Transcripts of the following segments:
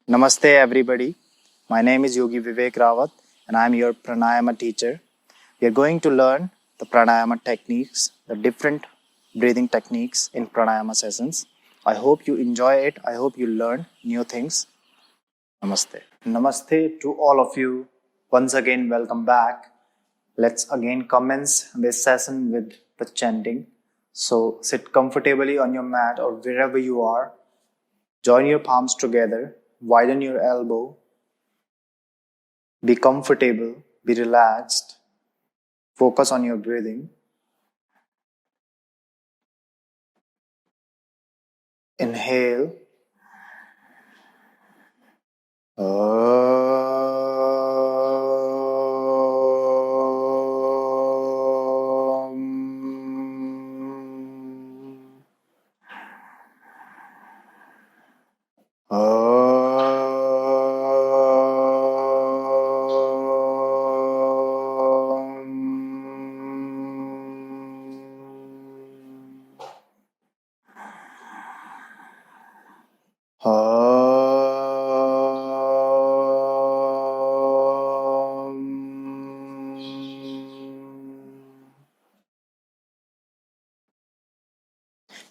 Namaste everybody. My name is Yogi Vivek Rawat and I am your Pranayama teacher. We are going to learn the Pranayama techniques, the different breathing techniques in Pranayama sessions. I hope you enjoy it. I hope you learn new things. Namaste. Namaste to all of you. Once again, welcome back. Let's again commence this session with the chanting. So sit comfortably on your mat or wherever you are. Join your palms together. Widen your elbow. Be comfortable. Be relaxed. Focus on your breathing. Inhale.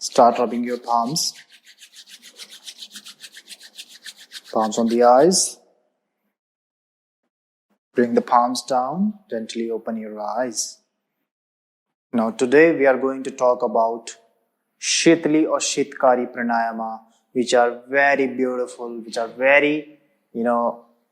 Start rubbing your palms. Palms on the eyes. Bring the palms down. Gently open your eyes. Now today we are going to talk about Sheetali or Sheetkari Pranayama, which are very beautiful, which are very,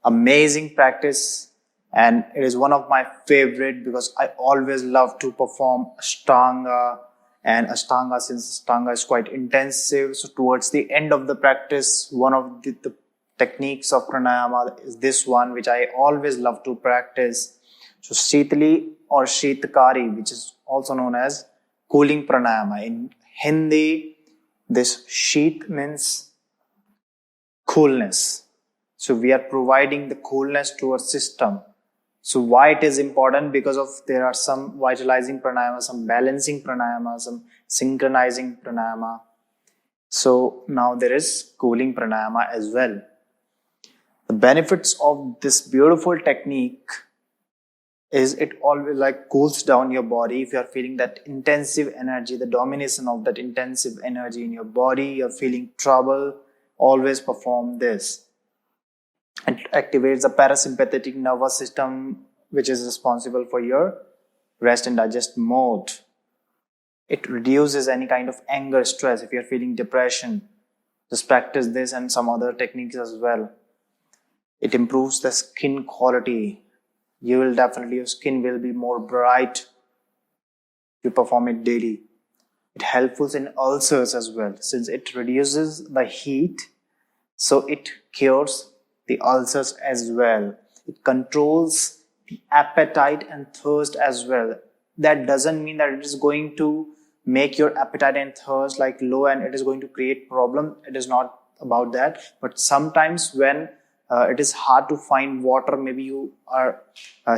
amazing practice. And it is one of my favorite because I always love to perform Ashtanga. And Ashtanga, since Ashtanga is quite intensive, so towards the end of the practice, one of the techniques of pranayama is this one, which I always love to practice. So Sheetali or Sheetkari, which is also known as cooling pranayama. In Hindi, this sheet means coolness. So we are providing the coolness to our system. So why it is important? Because of there are some vitalizing pranayama, some balancing pranayama, some synchronizing pranayama. So now there is cooling pranayama as well. The benefits of this beautiful technique is it always cools down your body. If you are feeling that intensive energy, the domination of that intensive energy in your body, you're feeling trouble, always perform this. It activates the parasympathetic nervous system, which is responsible for your rest and digest mode. It reduces any kind of anger, stress. If you're feeling depression, just practice this and some other techniques as well. It improves the skin quality. Your skin will be more bright. You perform it daily. It helps in ulcers as well, since it reduces the heat, so it cures the ulcers as well. It controls the appetite and thirst as well. That doesn't mean that it is going to make your appetite and thirst low and it is going to create problem. It is not about that. But sometimes when it is hard to find water, maybe you are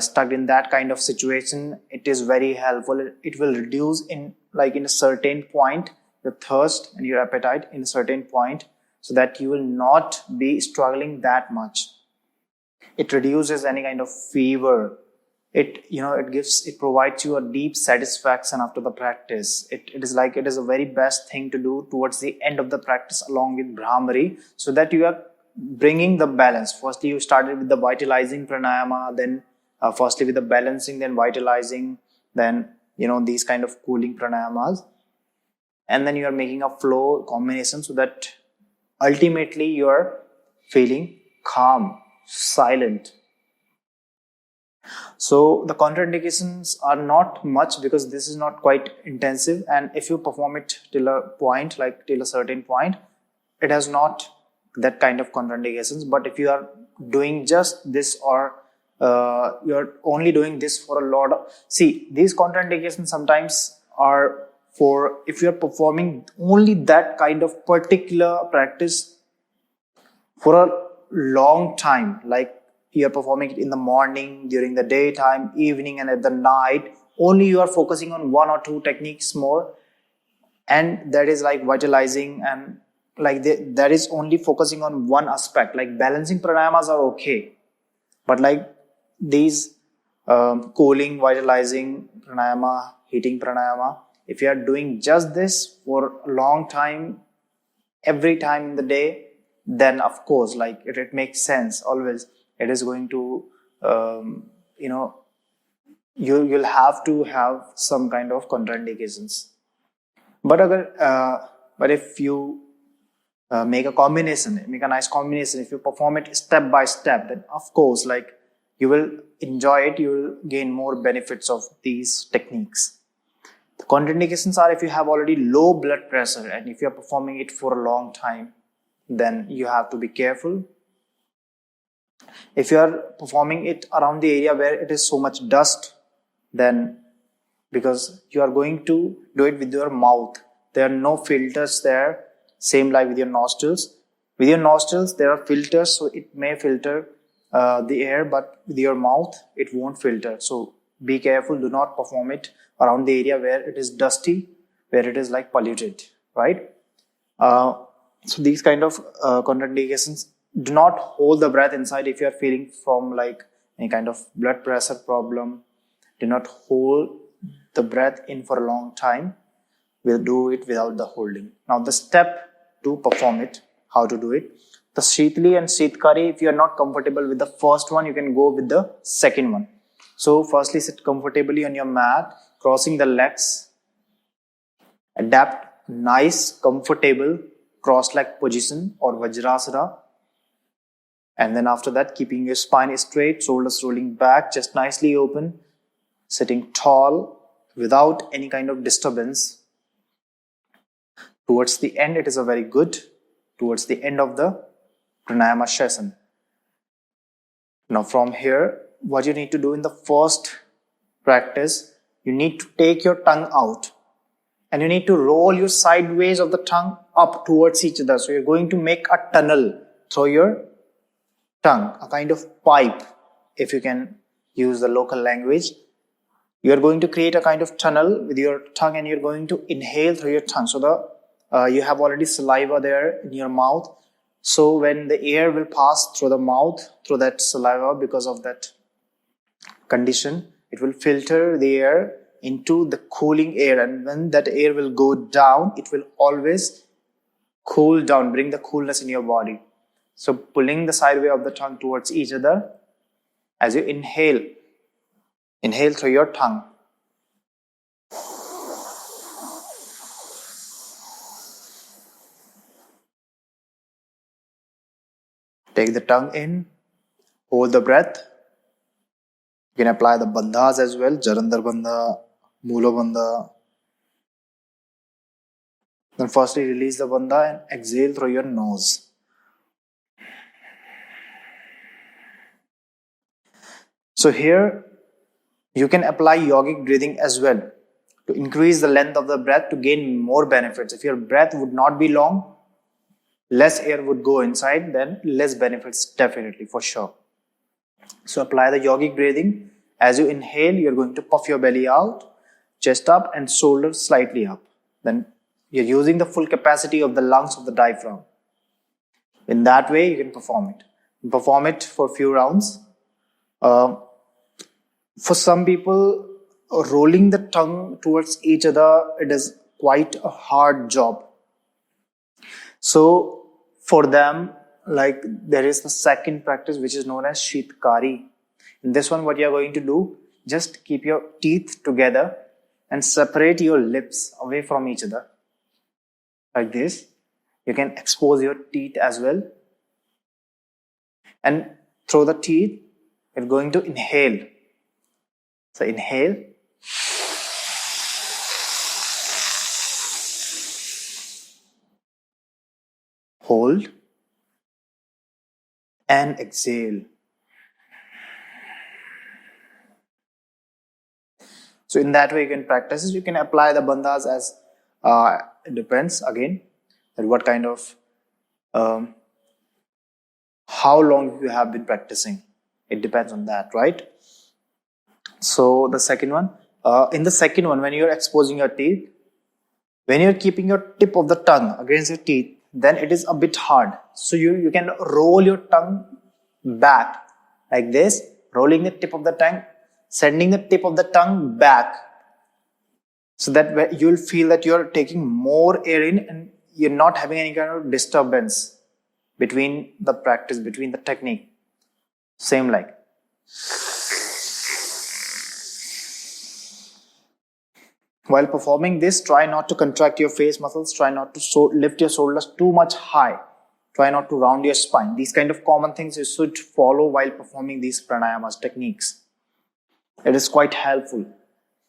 stuck in that kind of situation, it is very helpful. It will reduce in a certain point your thirst and your appetite in a certain point, so that you will not be struggling that much. It reduces any kind of fever. It provides you a deep satisfaction after the practice. It is a very best thing to do towards the end of the practice along with Brahmari, so that you are bringing the balance. Firstly, you started with the vitalizing pranayama, then firstly with the balancing, then vitalizing, then these kind of cooling pranayamas, and then you are making a flow combination, so that ultimately you are feeling calm, silent. So the contraindications are not much because this is not quite intensive, and if you perform it till a point, till a certain point, it has not that kind of contraindications. But if you are doing just this, or you're only doing this for a lot of, these contraindications sometimes are for if you're performing only that kind of particular practice for a long time, like you're performing it in the morning, during the daytime, evening, and at the night, only you are focusing on one or two techniques more, and that is like vitalizing and like that is only focusing on one aspect. Like balancing pranayamas are okay, but like these cooling, vitalizing pranayama, heating pranayama, if you are doing just this for a long time, every time in the day, then of course, like it makes sense always. It is going to, you'll have to have some kind of contraindications. But if you make a nice combination, if you perform it step by step, then of course, like you will enjoy it, you will gain more benefits of these techniques. The contraindications are if you have already low blood pressure and if you are performing it for a long time, then you have to be careful. If you are performing it around the area where it is so much dust, then because you are going to do it with your mouth, there are no filters there, same like with your nostrils. With your nostrils, there are filters, so it may filter the air, but with your mouth, it won't filter. So be careful, do not perform it around the area where it is dusty, where it is like polluted, right? So these kind of contraindications, do not hold the breath inside if you are feeling from like any kind of blood pressure problem. Do not hold the breath in for a long time. We'll do it without the holding. Now the step to perform it, how to do it. The Sheetali and Sheetkari, if you are not comfortable with the first one, you can go with the second one. So firstly, sit comfortably on your mat, crossing the legs. Adapt nice, comfortable cross-leg position or Vajrasana. And then after that, keeping your spine straight, shoulders rolling back, chest nicely open, sitting tall without any kind of disturbance. Towards the end, it is a very good, towards the end of the pranayama session. Now from here, what you need to do in the first practice, you need to take your tongue out and you need to roll your sideways of the tongue up towards each other. So you're going to make a tunnel through your tongue, a kind of pipe, if you can use the local language. You're going to create a kind of tunnel with your tongue and you're going to inhale through your tongue. So you have already saliva there in your mouth. So when the air will pass through the mouth, through that saliva, because of that condition, it will filter the air into the cooling air. And when that air will go down, it will always cool down, bring the coolness in your body. So pulling the sideway of the tongue towards each other as you inhale. Inhale through your tongue. Take the tongue in, hold the breath. You can apply the bandhas as well, Jarandhar bandha, Mula bandha. Then firstly release the bandha and exhale through your nose. So here you can apply yogic breathing as well to increase the length of the breath to gain more benefits. If your breath would not be long, less air would go inside, then less benefits definitely, for sure. So apply the yogic breathing. As you inhale, you're going to puff your belly out, chest up and shoulders slightly up. Then you're using the full capacity of the lungs of the diaphragm. In that way, you can perform it. You perform it for a few rounds. For some people, rolling the tongue towards each other, it is quite a hard job. So for them, like there is the second practice which is known as Sheetkari. In this one, what you are going to do, just keep your teeth together and separate your lips away from each other. Like this. You can expose your teeth as well. And through the teeth, you're going to inhale. So inhale. Hold. And exhale. So in that way you can practice it. You can apply the bandhas as, it depends again, that what kind of, how long you have been practicing. It depends on that, right? So the second one, in the second one, when you're exposing your teeth, when you're keeping your tip of the tongue against your teeth, then it is a bit hard. So you can roll your tongue back like this, rolling the tip of the tongue, sending the tip of the tongue back, so that you'll feel that you're taking more air in and you're not having any kind of disturbance between the practice, between the technique. Same like. While performing this, try not to contract your face muscles, try not to lift your shoulders too much high, try not to round your spine. These kind of common things you should follow while performing these pranayamas techniques. It is quite helpful.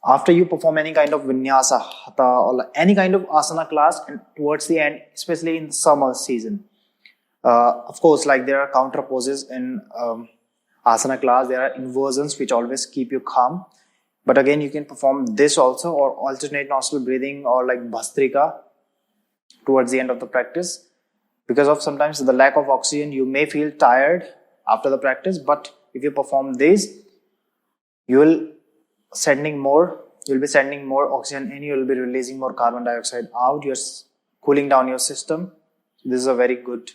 After you perform any kind of vinyasa, hatha, or any kind of asana class, and towards the end, especially in the summer season, of course, like there are counter poses in asana class, there are inversions which always keep you calm. But again, you can perform this also, or alternate nostril breathing, or like bhastrika towards the end of the practice. Because of sometimes the lack of oxygen, you may feel tired after the practice, but if you perform this, you'll be sending more oxygen in, you'll be releasing more carbon dioxide out, you're cooling down your system. This is a very good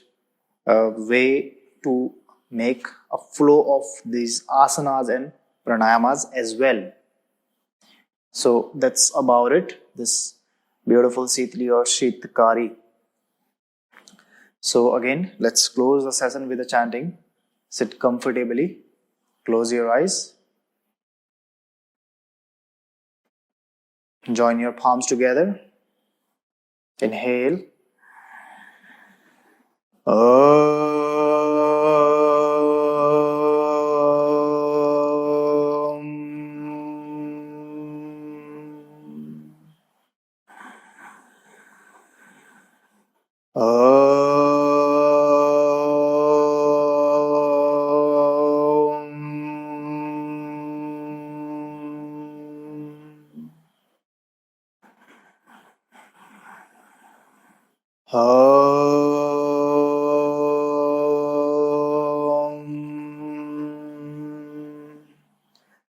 way to make a flow of these asanas and pranayamas as well. So that's about it, this beautiful Sheetali or Sheetkari. So again, let's close the session with the chanting. Sit comfortably, close your eyes. Join your palms together. Inhale.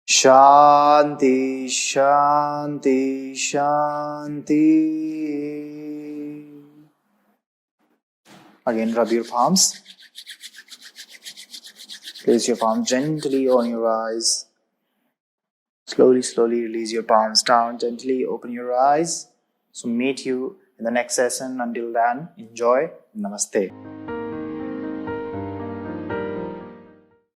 Shanti, Shanti, Shanti. Again, rub your palms. Place your palm gently on your eyes. Slowly, slowly release your palms down. Gently open your eyes. So meet you in the next session. Until then, enjoy. Namaste.